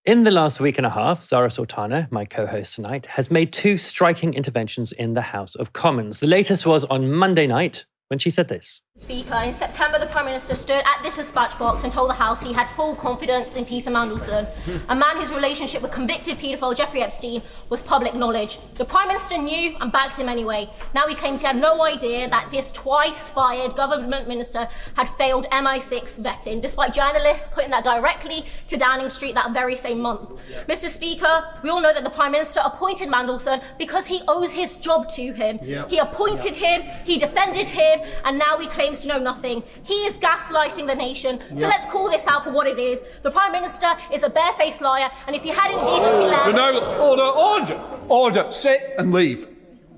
In the last week and a half, Zarah Sultana, my co-host tonight, has made two striking interventions in the House of Commons. The latest was on Monday night when she said this. Speaker, in September, the Prime Minister stood at this dispatch box and told the House he had full confidence in Peter Mandelson, a man whose relationship with convicted paedophile Jeffrey Epstein was public knowledge. The Prime Minister knew and backed him anyway. Now he claims he had no idea that this twice-fired government minister had failed MI6 vetting, despite journalists putting that directly to Downing Street that very same month. Mr. Speaker, we all know that the Prime Minister appointed Mandelson because he owes his job to him. He appointed him, he defended him, and now he claims to know nothing. He is gaslighting the nation. So let's call this out for what it is. The Prime Minister is a barefaced liar, and if you had any decency left... No, order. Sit and leave.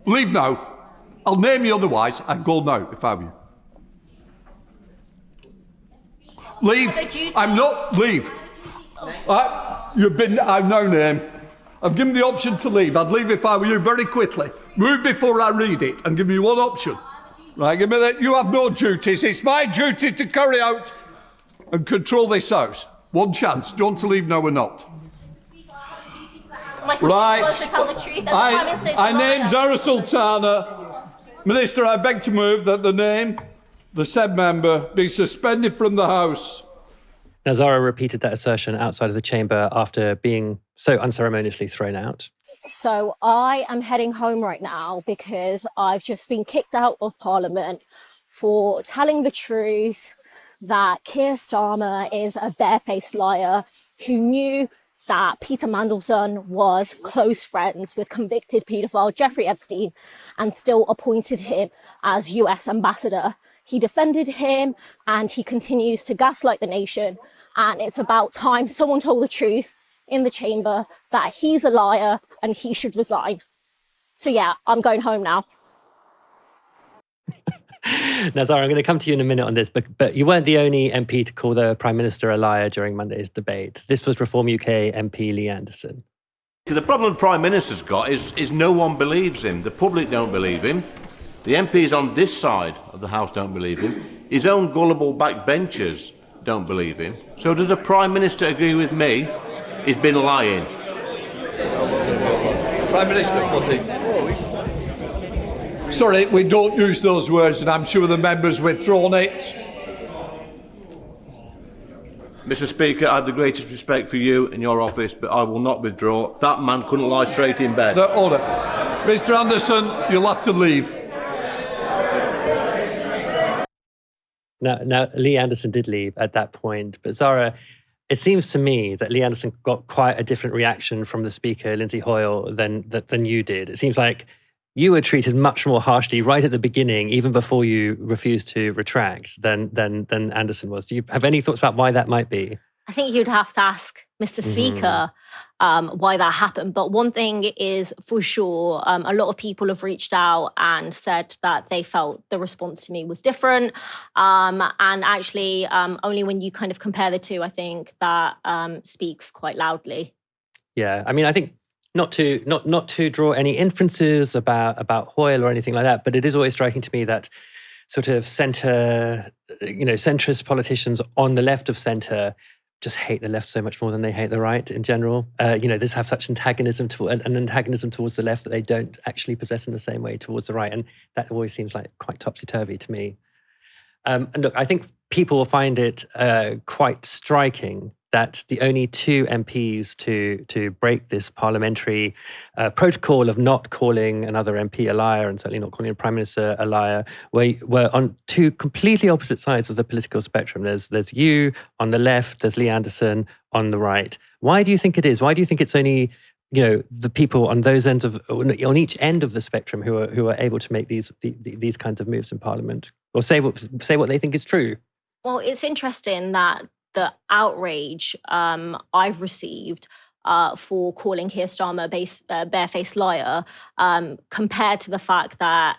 Leave now. I'll name you otherwise. I'd go now if I were you. Leave. I'm not. Leave. I've no name. I've given the option to leave. I'd leave if I were you very quickly. Move before I read it and give you one option. Right, give me that. You have no duties. It's my duty to carry out and control this House. One chance. Do you want to leave now or not? Right. To tell the truth, I name Zarah Sultana. Minister, I beg to move that the said member, be suspended from the House. Now, Zarah repeated that assertion outside of the chamber after being so unceremoniously thrown out. So I am heading home right now because I've just been kicked out of Parliament for telling the truth that Keir Starmer is a barefaced liar who knew that Peter Mandelson was close friends with convicted paedophile Jeffrey Epstein and still appointed him as US ambassador. He defended him and he continues to gaslight the nation. And it's about time someone told the truth in the chamber that he's a liar and he should resign. So yeah, I'm going home now. Now, Zarah, I'm going to come to you in a minute on this, but you weren't the only MP to call the Prime Minister a liar during Monday's debate. This was Reform UK MP Lee Anderson. The problem the Prime Minister's got is no one believes him. The public don't believe him. The MPs on this side of the House don't believe him. His own gullible backbenchers don't believe him. So does the Prime Minister agree with me? He's been lying. Prime Minister, sorry, we don't use those words, and I'm sure the members withdrawn it. Mr. Speaker, I have the greatest respect for you and your office, but I will not withdraw. That man couldn't lie straight in bed. Order. Mr. Anderson, you'll have to leave. Now, Lee Anderson did leave at that point, but Zarah, it seems to me that Lee Anderson got quite a different reaction from the Speaker, Lindsay Hoyle, than you did. It seems like you were treated much more harshly right at the beginning, even before you refused to retract, than Anderson was. Do you have any thoughts about why that might be? I think you'd have to ask Mr. Speaker why that happened. But one thing is for sure, a lot of people have reached out and said that they felt the response to me was different. And actually, only when you kind of compare the two, I think that speaks quite loudly. Yeah, I mean, I think not to draw any inferences about Hoyle or anything like that, but it is always striking to me that sort of centrist politicians on the left of centre just hate the left so much more than they hate the right in general. They have such an antagonism towards the left that they don't actually possess in the same way towards the right. And that always seems like quite topsy-turvy to me. And look, I think people will find it quite striking that the only two MPs to break this parliamentary protocol of not calling another MP a liar and certainly not calling a Prime Minister a liar were on two completely opposite sides of the political spectrum. There's you on the left, there's Lee Anderson on the right. Why do you think it is? Why do you think it's only the people on those ends on each end of the spectrum who are able to make these kinds of moves in Parliament or say what they think is true? Well, it's interesting that the outrage I've received for calling Keir Starmer a barefaced liar compared to the fact that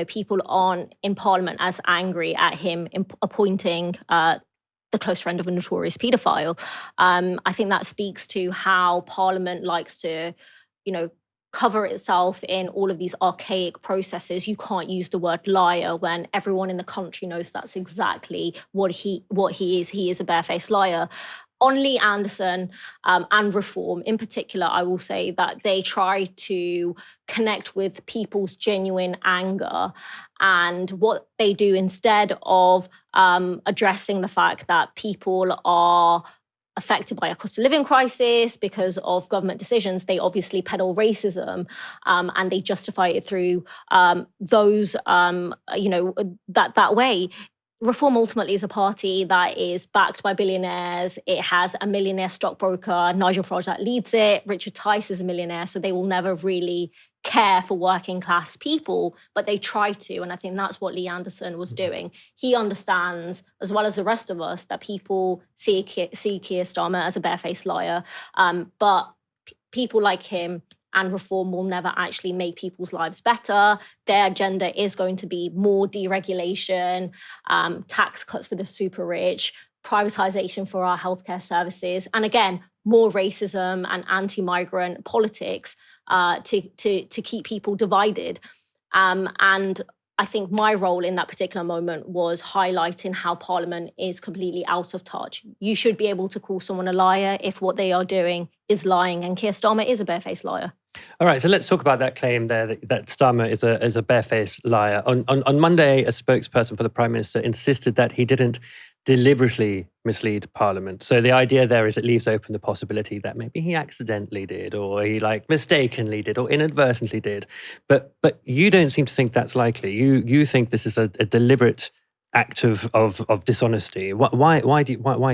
people in Parliament as angry at him appointing the close friend of a notorious paedophile. I think that speaks to how Parliament likes to, cover itself in all of these archaic processes. You can't use the word liar when everyone in the country knows that's exactly what he is. He is a barefaced liar. On Lee Anderson and Reform in particular, I will say that they try to connect with people's genuine anger. And what they do instead of addressing the fact that people are affected by a cost of living crisis because of government decisions, they obviously peddle racism and they justify it through those, that way. Reform ultimately is a party that is backed by billionaires. It has a millionaire stockbroker, Nigel Farage, that leads it. Richard Tice is a millionaire, so they will never really care for working class people, but they try to. And I think that's what Lee Anderson was doing. He understands, as well as the rest of us, that people see Keir Starmer as a barefaced liar. But people like him and Reform will never actually make people's lives better. Their agenda is going to be more deregulation, tax cuts for the super rich, privatization for our healthcare services, and again, more racism and anti-migrant politics to keep people divided. And I think my role in that particular moment was highlighting how Parliament is completely out of touch. You should be able to call someone a liar if what they are doing is lying, and Keir Starmer is a barefaced liar. All right, so let's talk about that claim there that Starmer is a barefaced liar. On Monday, a spokesperson for the Prime Minister insisted that he didn't deliberately mislead Parliament. So the idea there is it leaves open the possibility that maybe he accidentally did, or he mistakenly did, or inadvertently did. But you don't seem to think that's likely. You think this is a deliberate act of dishonesty. Why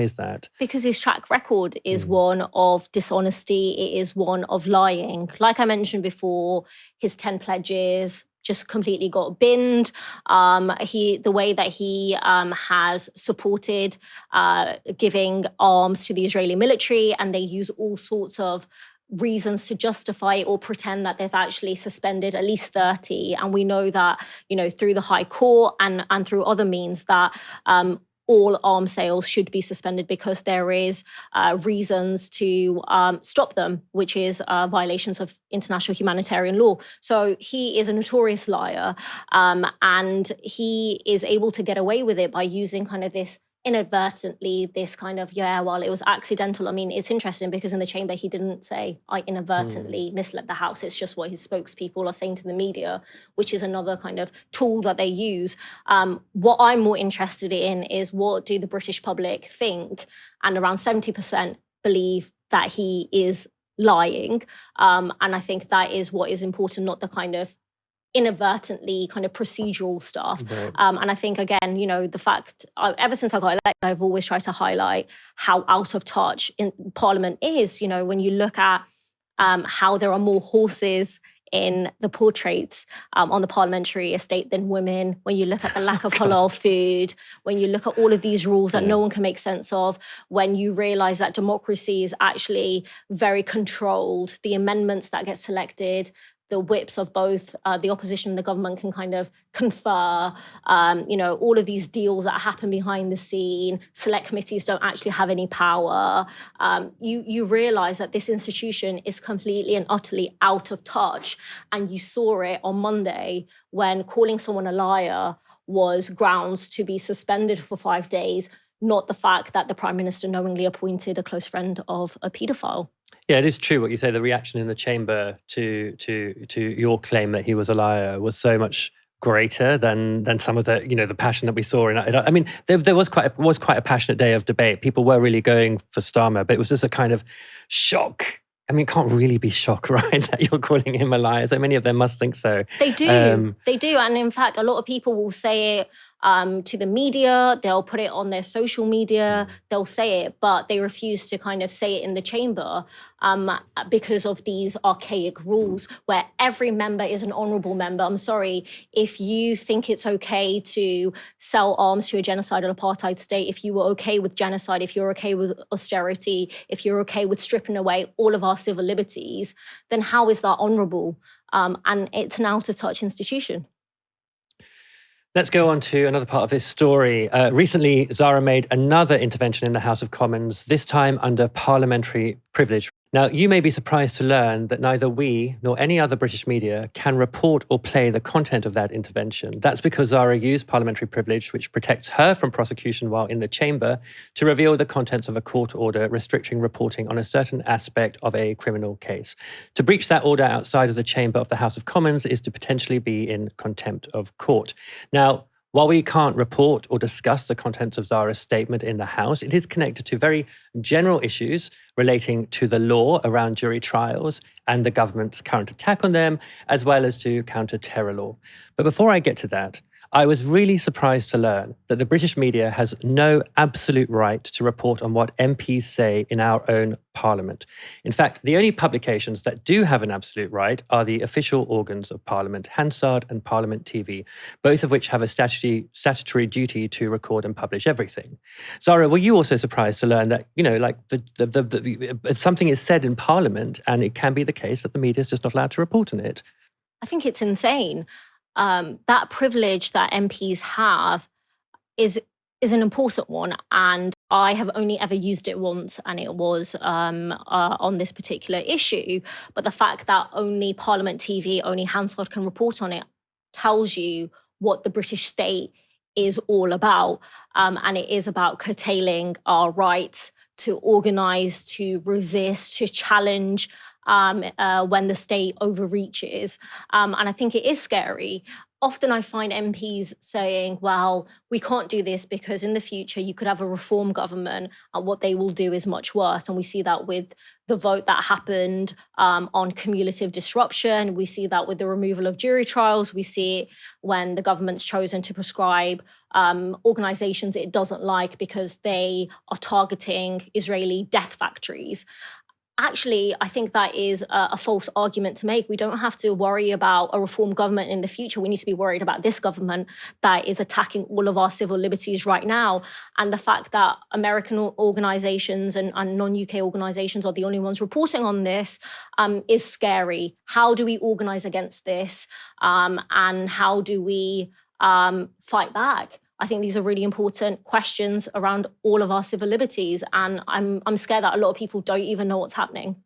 is that? Because his track record is one of dishonesty. It is one of lying. Like I mentioned before, his 10 pledges just completely got binned. The way that he has supported giving arms to the Israeli military, and they use all sorts of reasons to justify it or pretend that they've actually suspended at least 30. And we know that, through the High Court and through other means that all arms sales should be suspended because there is reasons to stop them, which is violations of international humanitarian law. So he is a notorious liar, and he is able to get away with it by using kind of this inadvertently, this kind of, it was accidental. I mean, it's interesting because in the chamber, he didn't say, I inadvertently misled the House. It's just what his spokespeople are saying to the media, which is another kind of tool that they use. What I'm more interested in is what do the British public think? And around 70% believe that he is lying. And I think that is what is important, not the kind of inadvertently kind of procedural stuff. Right. And I think, again, the fact, ever since I got elected, I've always tried to highlight how out of touch in Parliament is. When you look at how there are more horses in the portraits on the parliamentary estate than women, when you look at the lack of halal food, when you look at all of these rules that no one can make sense of, when you realize that democracy is actually very controlled, the amendments that get selected, the whips of both the opposition and the government can kind of confer, all of these deals that happen behind the scene, select committees don't actually have any power. You realize that this institution is completely and utterly out of touch. And you saw it on Monday when calling someone a liar was grounds to be suspended for 5 days, not the fact that the Prime Minister knowingly appointed a close friend of a paedophile. Yeah, it is true what you say. The reaction in the chamber to your claim that he was a liar was so much greater than some of the the passion that we saw. I mean, there was quite a passionate day of debate. People were really going for Starmer, but it was just a kind of shock. I mean, it can't really be shock, right, that you're calling him a liar. So many of them must think so. They do. They do. And in fact, a lot of people will say it to the media, they'll put it on their social media, they'll say it, but they refuse to kind of say it in the chamber because of these archaic rules where every member is an honourable member. I'm sorry, if you think it's okay to sell arms to a genocidal apartheid state, if you were okay with genocide, if you're okay with austerity, if you're okay with stripping away all of our civil liberties, then how is that honourable? And it's an out-of-touch institution. Let's go on to another part of this story. Recently, Zarah made another intervention in the House of Commons, this time under parliamentary privilege. Now, you may be surprised to learn that neither we nor any other British media can report or play the content of that intervention. That's because Zarah used parliamentary privilege, which protects her from prosecution while in the chamber, to reveal the contents of a court order restricting reporting on a certain aspect of a criminal case. To breach that order outside of the chamber of the House of Commons is to potentially be in contempt of court. Now, while we can't report or discuss the contents of Zarah's statement in the House, it is connected to very general issues relating to the law around jury trials and the government's current attack on them, as well as to counter-terror law. But before I get to that, I was really surprised to learn that the British media has no absolute right to report on what MPs say in our own Parliament. In fact, the only publications that do have an absolute right are the official organs of Parliament, Hansard and Parliament TV, both of which have a statutory duty to record and publish everything. Zarah, were you also surprised to learn that, something is said in Parliament and it can be the case that the media is just not allowed to report on it? I think it's insane. That privilege that MPs have is an important one, and I have only ever used it once, and it was on this particular issue. But the fact that only Parliament TV, only Hansard can report on it, tells you what the British state is all about, and it is about curtailing our rights to organise, to resist, to challenge when the state overreaches. And I think it is scary. Often I find MPs saying, well, we can't do this because in the future you could have a reform government and what they will do is much worse. And we see that with the vote that happened on cumulative disruption. We see that with the removal of jury trials. We see it when the government's chosen to prescribe organisations it doesn't like because they are targeting Israeli death factories. Actually, I think that is a false argument to make. We don't have to worry about a reform government in the future. We need to be worried about this government that is attacking all of our civil liberties right now. And the fact that American organizations and non-UK organizations are the only ones reporting on this is scary. How do we organize against this? And how do we fight back? I think these are really important questions around all of our civil liberties, and I'm scared that a lot of people don't even know what's happening.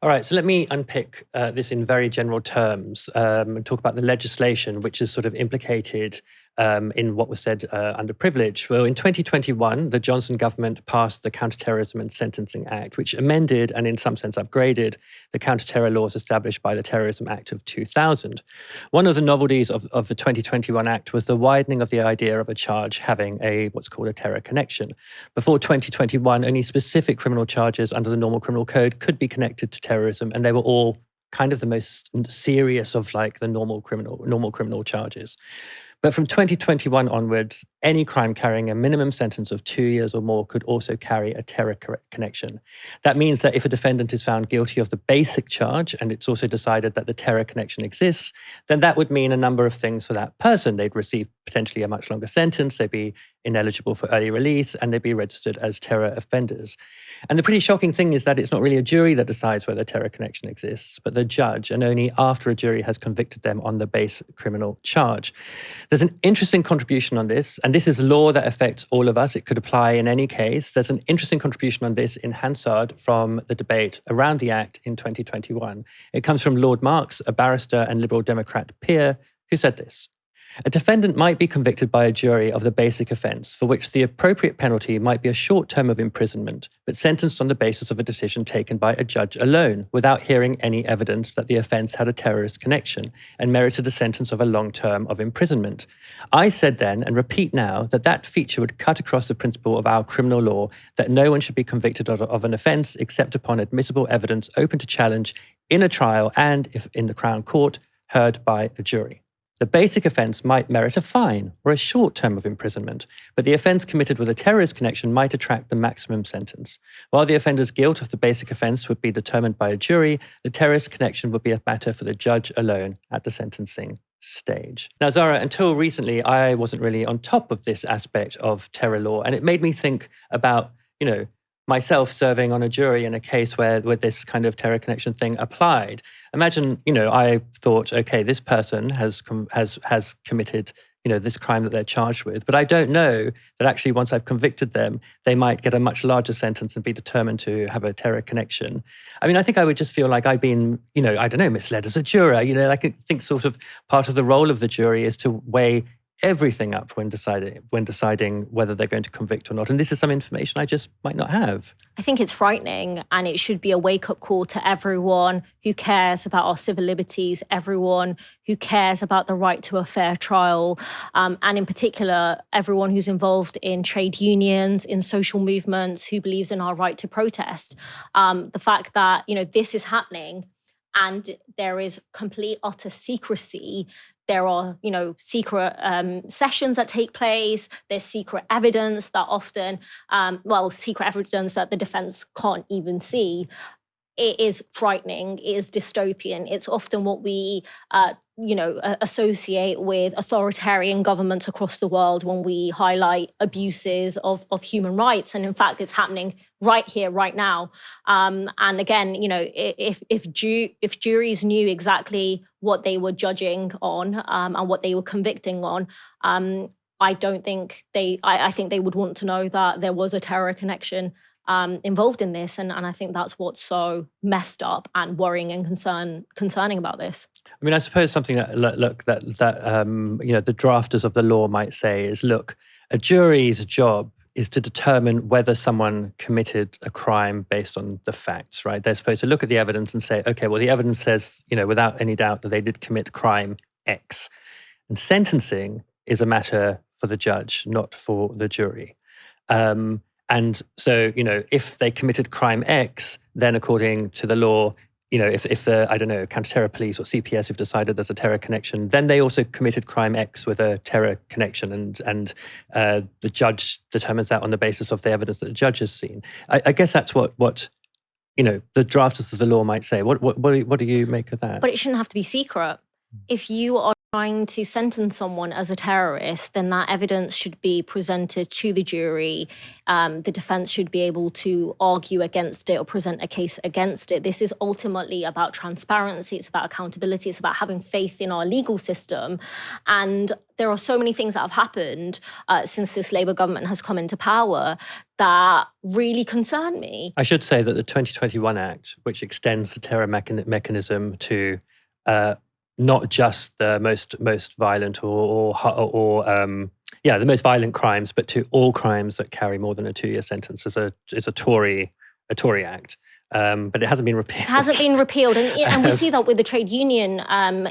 All right, so let me unpick this in very general terms and talk about the legislation which is sort of implicated in what was said under privilege. Well, in 2021, the Johnson government passed the Counterterrorism and Sentencing Act, which amended and in some sense upgraded the counter-terror laws established by the Terrorism Act of 2000. One of the novelties of the 2021 Act was the widening of the idea of a charge having what's called a terror connection. Before 2021, only specific criminal charges under the normal criminal code could be connected to terrorism, and they were all kind of the most serious of like the normal criminal charges. But from 2021 onwards, any crime carrying a minimum sentence of 2 years or more could also carry a terror connection. That means that if a defendant is found guilty of the basic charge and it's also decided that the terror connection exists, then that would mean a number of things for that person. They'd receive potentially a much longer sentence, they'd be ineligible for early release, and they'd be registered as terror offenders. And the pretty shocking thing is that it's not really a jury that decides whether terror connection exists, but the judge, and only after a jury has convicted them on the base criminal charge. There's an interesting contribution on this, and this is law that affects all of us. It could apply in any case. There's an interesting contribution on this in Hansard from the debate around the Act in 2021. It comes from Lord Marks, a barrister and Liberal Democrat peer, who said this: "A defendant might be convicted by a jury of the basic offence, for which the appropriate penalty might be a short term of imprisonment, but sentenced on the basis of a decision taken by a judge alone, without hearing any evidence that the offence had a terrorist connection, and merited a sentence of a long term of imprisonment. I said then, and repeat now, that that feature would cut across the principle of our criminal law that no one should be convicted of an offence except upon admissible evidence open to challenge in a trial and, if in the Crown Court, heard by a jury. The basic offence might merit a fine or a short term of imprisonment, but the offence committed with a terrorist connection might attract the maximum sentence. While the offender's guilt of the basic offence would be determined by a jury, the terrorist connection would be a matter for the judge alone at the sentencing stage." Now, Zarah, until recently, I wasn't really on top of this aspect of terror law, and it made me think about, myself serving on a jury in a case where this kind of terror connection thing applied. Imagine, I thought, okay, this person has committed this crime that they're charged with. But I don't know that actually once I've convicted them, they might get a much larger sentence and be determined to have a terror connection. I mean, I think I would just feel like I've been, I don't know, misled as a juror. I think sort of part of the role of the jury is to weigh everything up when deciding whether they're going to convict or not. And this is some information I just might not have. I think it's frightening, and it should be a wake-up call to everyone who cares about our civil liberties, everyone who cares about the right to a fair trial, and in particular, everyone who's involved in trade unions, in social movements, who believes in our right to protest. The fact that, this is happening and there is complete, utter secrecy. There are, secret sessions that take place. There's secret evidence that often, secret evidence that the defense can't even see. It is frightening. It is dystopian. It's often what we, associate with authoritarian governments across the world when we highlight abuses of human rights. And in fact, it's happening right here, right now. And again, if juries knew exactly what they were judging on and what they were convicting on, I think they would want to know that there was a terror connection involved in this, and I think that's what's so messed up and worrying and concerning about this. I mean, I suppose something that the drafters of the law might say is, look, a jury's job is to determine whether someone committed a crime based on the facts, right? They're supposed to look at the evidence and say, okay, well, the evidence says, without any doubt that they did commit crime X. And sentencing is a matter for the judge, not for the jury. And so, if they committed crime X, then according to the law, if the, counter-terror police or CPS have decided there's a terror connection, then they also committed crime X with a terror connection. And the judge determines that on the basis of the evidence that the judge has seen. I guess that's what the drafters of the law might say. What do you make of that? But it shouldn't have to be secret. If you are trying to sentence someone as a terrorist, then that evidence should be presented to the jury. The defense should be able to argue against it or present a case against it. This is ultimately about transparency. It's about accountability. It's about having faith in our legal system. And there are so many things that have happened since this Labour government has come into power that really concern me. I should say that the 2021 Act, which extends the terror mechanism to not just the most violent the most violent crimes, but to all crimes that carry more than a 2-year sentence, is a Tory Act. But it hasn't been repealed. It hasn't been repealed. And we see that with the trade union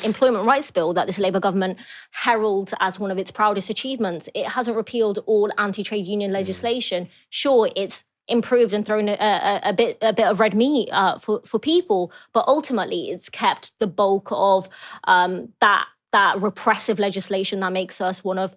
employment rights bill that this Labour government heralds as one of its proudest achievements. It hasn't repealed all anti-trade union legislation. Sure, it's improved and thrown a bit of red meat for people, but ultimately it's kept the bulk of that repressive legislation that makes us one of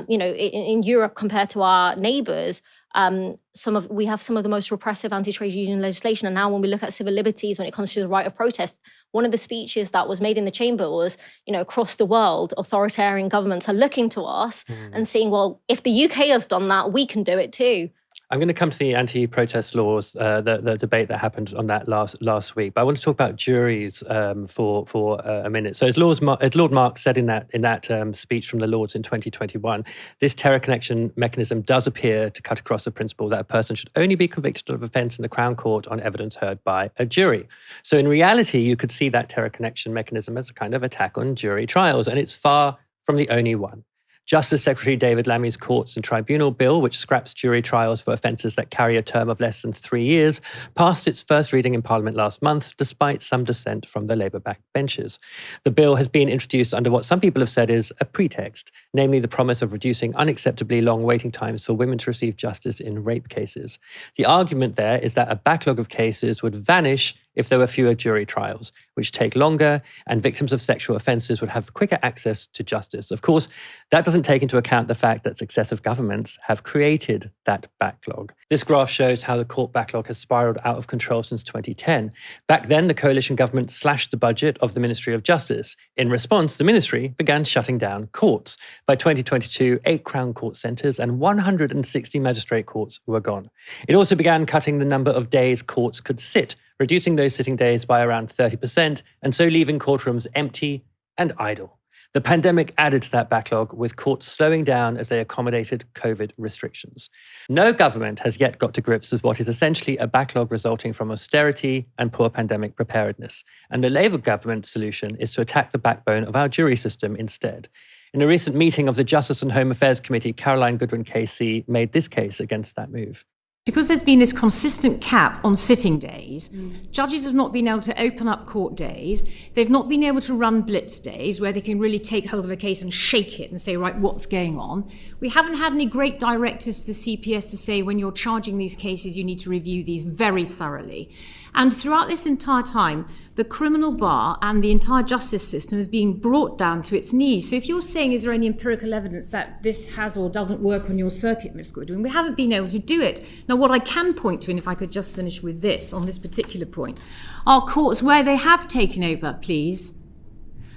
in Europe compared to our neighbours. We have some of the most repressive anti-trade union legislation. And now when we look at civil liberties, when it comes to the right of protest, one of the speeches that was made in the chamber was, across the world, authoritarian governments are looking to us and saying, well, if the UK has done that, we can do it too. I'm going to come to the anti-protest laws, the debate that happened on that last week. But I want to talk about juries for a minute. So as Lord Mark said in that speech from the Lords in 2021, this terror connection mechanism does appear to cut across the principle that a person should only be convicted of offence in the Crown Court on evidence heard by a jury. So in reality, you could see that terror connection mechanism as a kind of attack on jury trials, and it's far from the only one. Justice Secretary David Lammy's Courts and Tribunal Bill, which scraps jury trials for offences that carry a term of less than 3 years, passed its first reading in Parliament last month, despite some dissent from the Labour backbenchers. The bill has been introduced under what some people have said is a pretext, namely the promise of reducing unacceptably long waiting times for women to receive justice in rape cases. The argument there is that a backlog of cases would vanish if there were fewer jury trials, which take longer, and victims of sexual offences would have quicker access to justice. Of course, that doesn't take into account the fact that successive governments have created that backlog. This graph shows how the court backlog has spiralled out of control since 2010. Back then, the coalition government slashed the budget of the Ministry of Justice. In response, the ministry began shutting down courts. By 2022, 8 Crown Court centres and 160 magistrate courts were gone. It also began cutting the number of days courts could sit, reducing those sitting days by around 30%, and so leaving courtrooms empty and idle. The pandemic added to that backlog, with courts slowing down as they accommodated COVID restrictions. No government has yet got to grips with what is essentially a backlog resulting from austerity and poor pandemic preparedness. And the Labour government solution is to attack the backbone of our jury system instead. In a recent meeting of the Justice and Home Affairs Committee, Caroline Goodwin KC made this case against that move. Because there's been this consistent cap on sitting days, judges have not been able to open up court days. They've not been able to run blitz days where they can really take hold of a case and shake it and say, right, what's going on? We haven't had any great directives to the CPS to say when you're charging these cases, you need to review these very thoroughly. And throughout this entire time, the criminal bar and the entire justice system has been brought down to its knees. So if you're saying, is there any empirical evidence that this has or doesn't work on your circuit, Ms. Goodwin, we haven't been able to do it. Now, what I can point to, and if I could just finish with this on this particular point, are courts where they have taken over, please,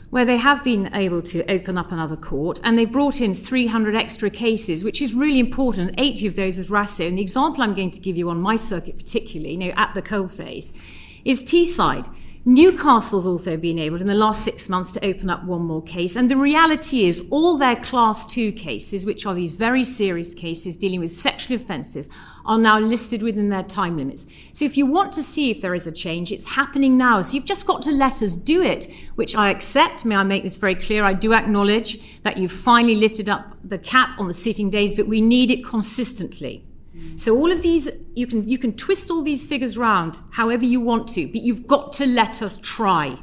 where they have been able to open up another court, and they brought in 300 extra cases, which is really important. 80 of those as Rasso. And the example I'm going to give you on my circuit particularly, at the coalface, is Teesside. Newcastle's also been able in the last 6 months to open up one more case. And the reality is all their Class 2 cases, which are these very serious cases dealing with sexual offences, are now listed within their time limits. So if you want to see if there is a change, it's happening now. So you've just got to let us do it, which I accept. May I make this very clear? I do acknowledge that you've finally lifted up the cap on the sitting days, but we need it consistently. So all of these, you can twist all these figures round however you want to, but you've got to let us try.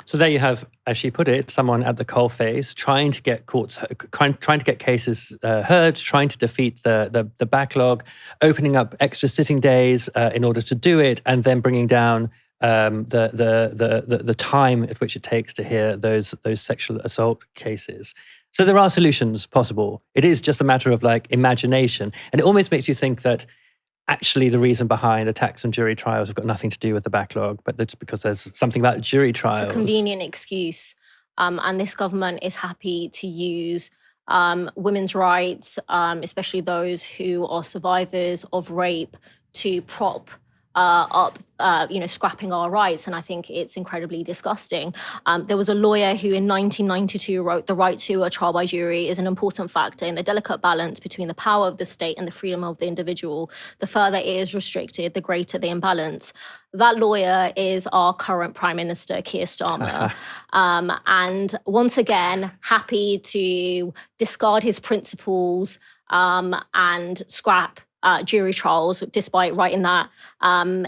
So there you have, as she put it, someone at the coalface trying to get courts, trying to get cases heard, trying to defeat the backlog, opening up extra sitting days in order to do it, and then bringing down the time at which it takes to hear those sexual assault cases. So there are solutions possible. It is just a matter of imagination. And it almost makes you think that actually the reason behind attacks on jury trials have got nothing to do with the backlog, but that's because there's something about jury trials. It's a convenient excuse. And this government is happy to use women's rights, especially those who are survivors of rape, to prop up, scrapping our rights. And I think it's incredibly disgusting. There was a lawyer who in 1992 wrote, "The right to a trial by jury is an important factor in the delicate balance between the power of the state and the freedom of the individual. The further it is restricted, the greater the imbalance." That lawyer is our current Prime Minister, Keir Starmer. And once again, happy to discard his principles and scrap jury trials, despite writing that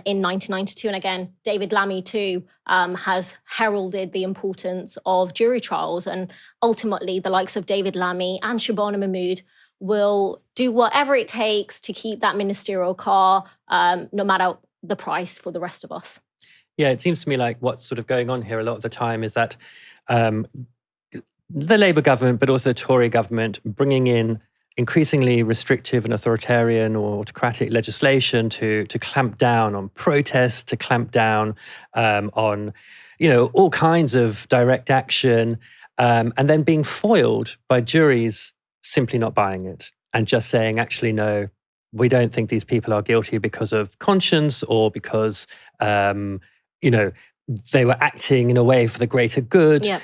in 1992. And again, David Lammy too has heralded the importance of jury trials. And ultimately, the likes of David Lammy and Shabana Mahmood will do whatever it takes to keep that ministerial car, no matter the price, for the rest of us. Yeah, it seems to me like what's sort of going on here a lot of the time is that the Labour government, but also the Tory government, bringing in increasingly restrictive and authoritarian or autocratic legislation to clamp down on protests, to clamp down on, all kinds of direct action, and then being foiled by juries simply not buying it and just saying, actually, no, we don't think these people are guilty because of conscience or because, they were acting in a way for the greater good. Yeah.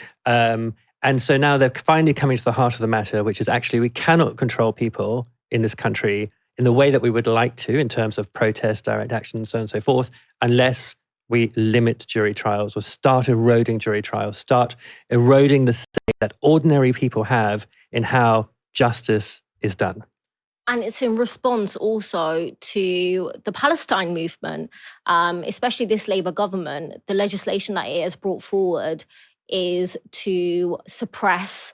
And so now they're finally coming to the heart of the matter, which is actually we cannot control people in this country in the way that we would like to in terms of protest, direct action, and so on and so forth, unless we limit jury trials or start eroding jury trials, start eroding the say that ordinary people have in how justice is done. And it's in response also to the Palestine movement, especially this Labour government. The legislation that it has brought forward is to suppress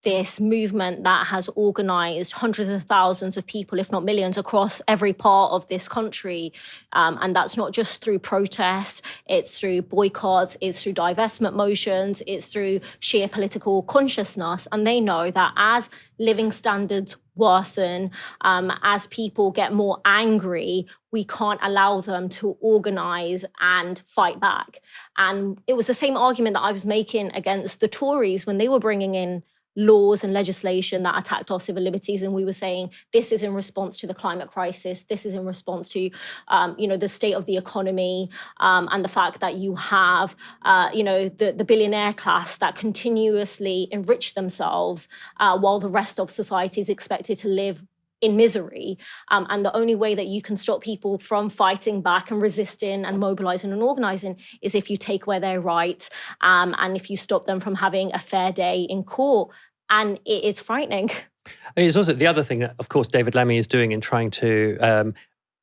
this movement that has organised hundreds of thousands of people, if not millions, across every part of this country. And that's not just through protests, it's through boycotts, it's through divestment motions, it's through sheer political consciousness. And they know that as living standards worsen, as people get more angry, we can't allow them to organise and fight back. And it was the same argument that I was making against the Tories when they were bringing in laws and legislation that attacked our civil liberties, and we were saying this is in response to the climate crisis, this is in response to the state of the economy, and the fact that you have the billionaire class that continuously enrich themselves while the rest of society is expected to live in misery. And the only way that you can stop people from fighting back and resisting and mobilizing and organizing is if you take away their rights, and if you stop them from having a fair day in court. And it's frightening. I mean, it's also the other thing that, of course, David Lammy is doing in trying to,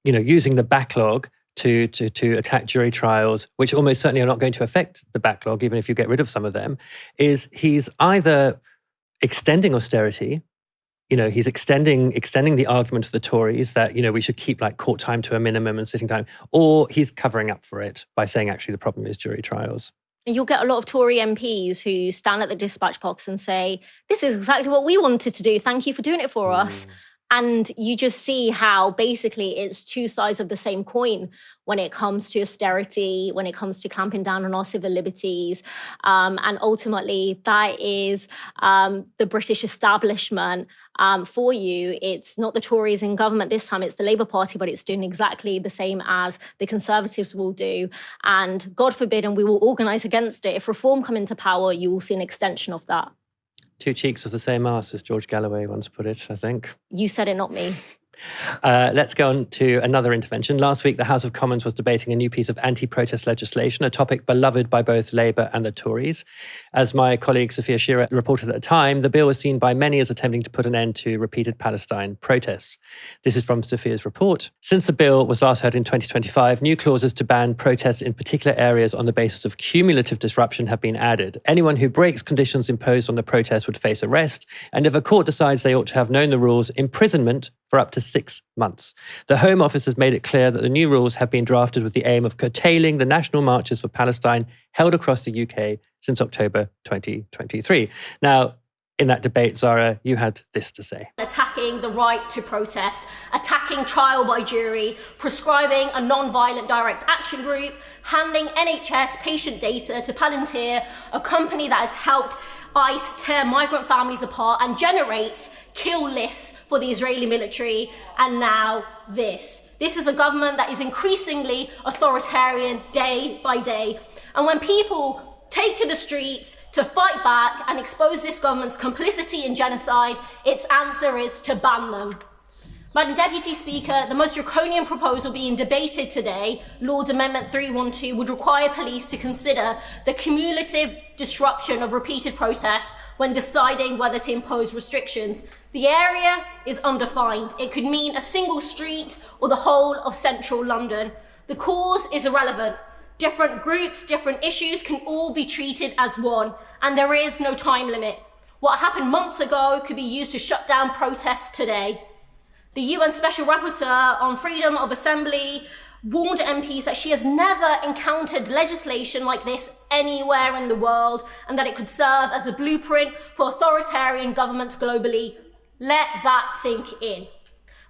using the backlog to attack jury trials, which almost certainly are not going to affect the backlog, even if you get rid of some of them, is he's either extending austerity. He's extending the argument of the Tories that, we should keep like court time to a minimum and sitting time, or he's covering up for it by saying actually the problem is jury trials. You'll get a lot of Tory MPs who stand at the dispatch box and say, this is exactly what we wanted to do. Thank you for doing it for us. And you just see how basically it's two sides of the same coin when it comes to austerity, when it comes to clamping down on our civil liberties. And ultimately, that is the British establishment for you. It's not the Tories in government this time, it's the Labour Party, but it's doing exactly the same as the Conservatives will do. And God forbid, and we will organise against it, if Reform come into power, you will see an extension of that. Two cheeks of the same arse, as George Galloway once put it, I think. You said it, not me. Let's go on to another intervention. Last week, the House of Commons was debating a new piece of anti-protest legislation, a topic beloved by both Labour and the Tories. As my colleague Sophia Shearer reported at the time, the bill was seen by many as attempting to put an end to repeated Palestine protests. This is from Sophia's report. Since the bill was last heard in 2025, new clauses to ban protests in particular areas on the basis of cumulative disruption have been added. Anyone who breaks conditions imposed on the protest would face arrest, and if a court decides they ought to have known the rules, imprisonment for up to 6 months. The Home Office has made it clear that the new rules have been drafted with the aim of curtailing the national marches for Palestine held across the UK since October 2023. Now, in that debate, Zarah, you had this to say. Attacking the right to protest, attacking trial by jury, prescribing a non-violent direct action group, handing NHS patient data to Palantir, a company that has helped ICE tear migrant families apart and generates kill lists for the Israeli military. And now this. This is a government that is increasingly authoritarian day by day. And when people take to the streets to fight back and expose this government's complicity in genocide, its answer is to ban them. Madam Deputy Speaker, the most draconian proposal being debated today, Lord's Amendment 312, would require police to consider the cumulative disruption of repeated protests when deciding whether to impose restrictions. The area is undefined. It could mean a single street or the whole of central London. The cause is irrelevant. Different groups, different issues can all be treated as one, and there is no time limit. What happened months ago could be used to shut down protests today. The UN Special Rapporteur on Freedom of Assembly warned MPs that she has never encountered legislation like this anywhere in the world, and that it could serve as a blueprint for authoritarian governments globally. Let that sink in.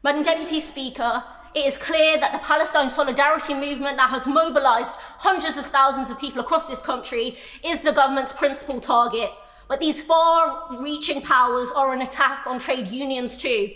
Madam Deputy Speaker, it is clear that the Palestine Solidarity Movement that has mobilised hundreds of thousands of people across this country is the government's principal target. But these far-reaching powers are an attack on trade unions too.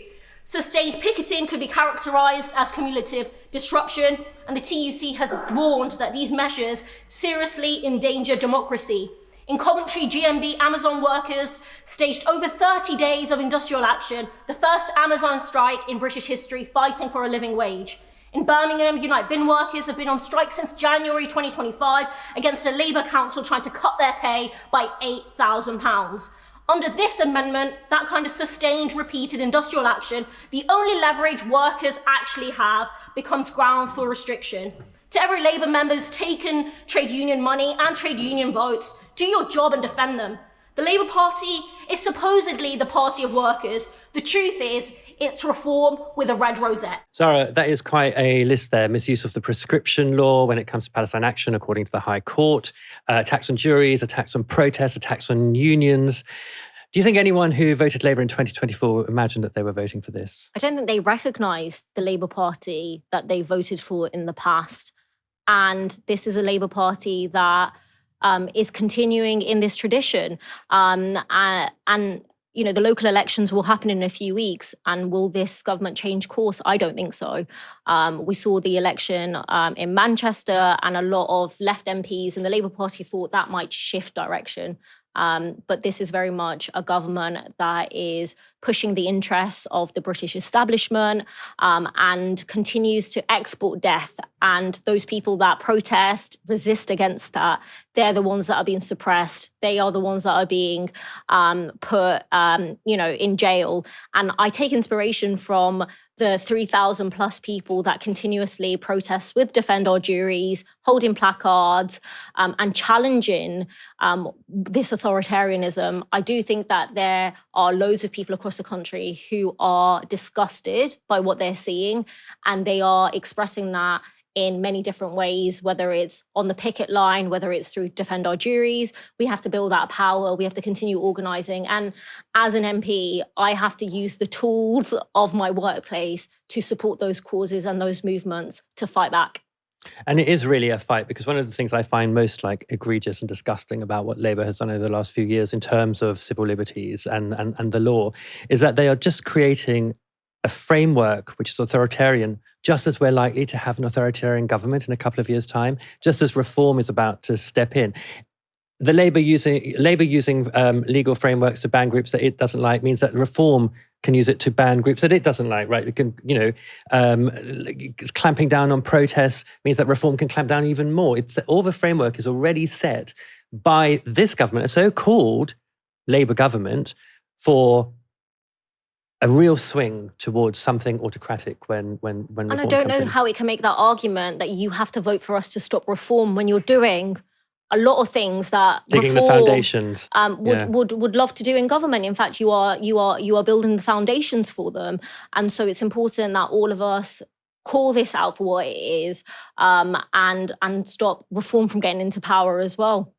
Sustained picketing could be characterised as cumulative disruption, and the TUC has warned that these measures seriously endanger democracy. In Coventry, GMB Amazon workers staged over 30 days of industrial action, the first Amazon strike in British history, fighting for a living wage. In Birmingham, Unite Bin workers have been on strike since January 2025 against a Labour council trying to cut their pay by £8,000. Under this amendment, that kind of sustained, repeated industrial action, the only leverage workers actually have becomes grounds for restriction. To every Labour member who's taken trade union money and trade union votes, do your job and defend them. The Labour Party is supposedly the party of workers. The truth is, it's reform with a red rosette. Zarah, that is quite a list there. Misuse of the prescription law when it comes to Palestine action, according to the High Court. Attacks on juries, attacks on protests, attacks on unions. Do you think anyone who voted Labour in 2024 imagined that they were voting for this? I don't think they recognised the Labour Party that they voted for in the past. And this is a Labour Party that is continuing in this tradition. And the local elections will happen in a few weeks, and will this government change course? I don't think so. We saw the election in Manchester, and a lot of left MPs in the Labour Party thought that might shift direction. But this is very much a government that is pushing the interests of the British establishment and continues to export death. And those people that protest, resist against that, they're the ones that are being suppressed. They are the ones that are being put, in jail. And I take inspiration from the 3,000 plus people that continuously protest with Defend Our Juries, holding placards and challenging this authoritarianism. I do think that there are loads of people across the country who are disgusted by what they're seeing, and they are expressing that in many different ways, whether it's on the picket line, whether it's through Defend Our Juries. We have to build that power. We have to continue organising. And as an MP, I have to use the tools of my workplace to support those causes and those movements to fight back. And it is really a fight, because one of the things I find most egregious and disgusting about what Labour has done over the last few years in terms of civil liberties and the law is that they are just creating a framework which is authoritarian, just as we're likely to have an authoritarian government in a couple of years' time, just as reform is about to step in. The Labour using legal frameworks to ban groups that it doesn't like means that reform can use it to ban groups that it doesn't like, right? It can, clamping down on protests means that reform can clamp down even more. All the framework is already set by this government, a so-called Labour government, for a real swing towards something autocratic when reform and I don't know how it can make that argument that you have to vote for us to stop reform when you're doing a lot of things that digging reform, the foundations would love to do in government. In fact, you are building the foundations for them, and so it's important that all of us call this out for what it is, and stop reform from getting into power as well.